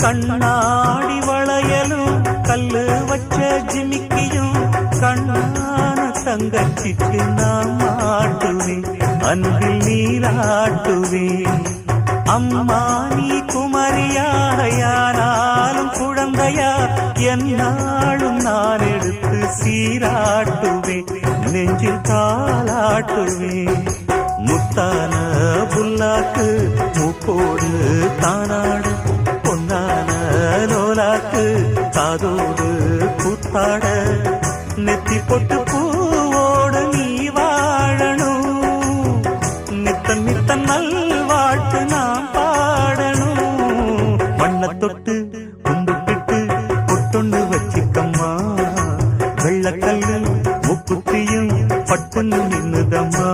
கண்ணாடி வளையலும் கல்லு வச்ச ஜிமிக்கியும் கண்ணான தங்கச்சிக்கு நான் மாட்டுவேன், அன்பில் நீராட்டுவேன். அம்மா நீ குமரியாயானாலும் குழந்தையா என்னாலும் நான் எடுத்து சீராட்டுவேன், நெஞ்சில் தாளாட்டுவேன். முத்தான புல்லாக்கு மூக்கோடு தானாடு, பொன்னான லோலாக்கு காதோடு கூத்தாட, நெத்தி பொட்டு பூவோடு நீ வாழணும், நித்தன் நித்தன் நல்வாழ்த்து நான் பாடணும். மண்ணை தொட்டு கும்பிட்டு பொட்டொண்டு வச்சிக்கம்மா, வெள்ளக்கல்லு முக்குத்தியும் பட்டுன்னு நின்னுதம்மா.